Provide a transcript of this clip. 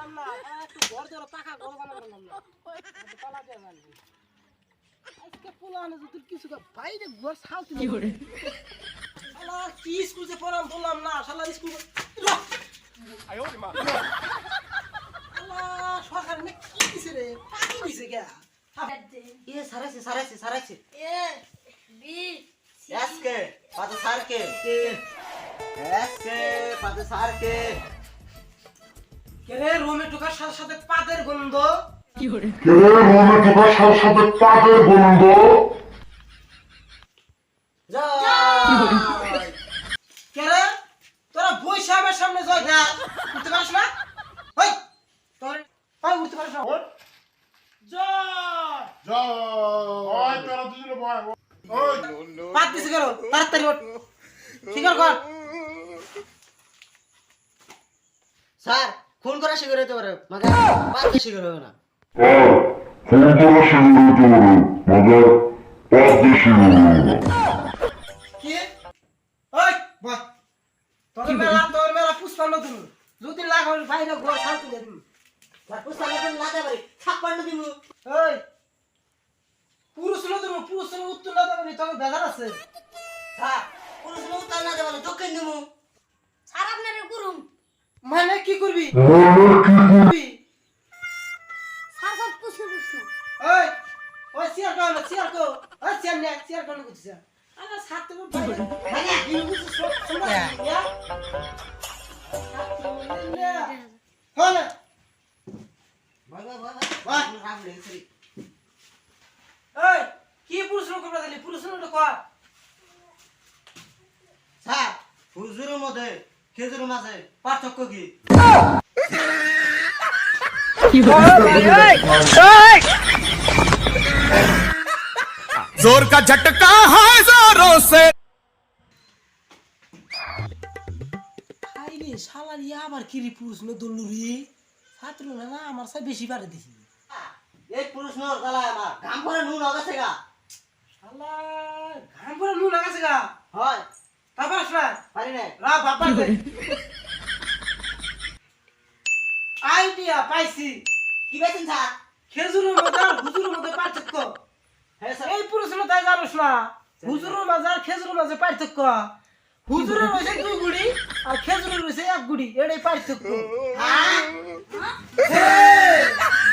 পারলাম না একটু ঘর ধরে পাকা ঘর বানালাম না পালা দিয়ে জানবি আজকে পোলানো যদি কিছু বাইরে ঘর সালতে কি করে শালা কি স্কুল যে পড়াম বললাম না শালা স্কুল আয় ওরে মা শালা সরকার মে কি দিছে রে পাকি দিছে কে ये साराছে এ বি এসকে পাতে সারকে এসকে পাতে সারকে কে রে রুমে ঢোকার সাথে সাথে পাদের গন্ধ জয় কে রে তোরা বই সাহেবের সামনে যাই না উঠতে পারিস না ওই তোর পাই উঠতে পারিস না ওঠ জয় ওই তোরা দুজনে বয় ওই পাত দিছে কেন তাড়াতাড়ি ওঠ ঠিক কর স্যার ফোন করা শিখে হতে পারে মাগা পাতে শিখে হবে না ফোন করা শিখে হতে পারে মাগা পাতে শিখে হবে না কি ওই বাহ তোর মেলা পুষ্পান্ন তুমি যদি লাগ বাইরে ঘর শান্তি দে তুমি স্যার পুস্তা না দে পারি থাপ্পড় দিমু ওই পুরুষ উত্তর না দেবে তোর বেজার আছে স্যার পুরুষ লোক তার না দে বলে দক্ষিণ দিমু স্যার আপনারে করুম মানে কি করবি স্যার সব কিছু বুঝছো ওই ওই সিয়ার কো ওই সিয়ার কোন কিছু আলা সাথে ভাই মানে কি কিছু সব ইয়া হল বাই রাম লে সরি ওই কি পুরুষ লোক করে দিলি পুরুষ লোক কর স্যার হুজুরের মধ্যে খেজুরের মাঝে পার্থক্য কি जोर का झटका है जोरों से আইরে শালা ইয়া আবার কি রে পুরুষ লোক দলুরি ছাত্র না আমার সাথে বেশি বাড়ে দিছি এই পুরুষ নর গলায় আমার ঘাম করে নুন হগাছে গা শালা ঘাম পরে নুন লাগাছে গা হয় তারপর আসলা পারি না রা বাবা দে আইডিয়া পাইছি কি বেছেন স্যার খেজুরের মধ্যে আর হুজুরের মধ্যে পার্থক্য হ্যাঁ স্যার এই পুরুষ লোক তাই জানোস না হুজুরের মাঝে আর খেজুরের মাঝে পার্থক্য হুজুরের রয়েছে 2 গুড়ি আর খেজুরের রয়েছে 1 গুড়ি এটাই পার্থক্য হ্যাঁ হ্যাঁ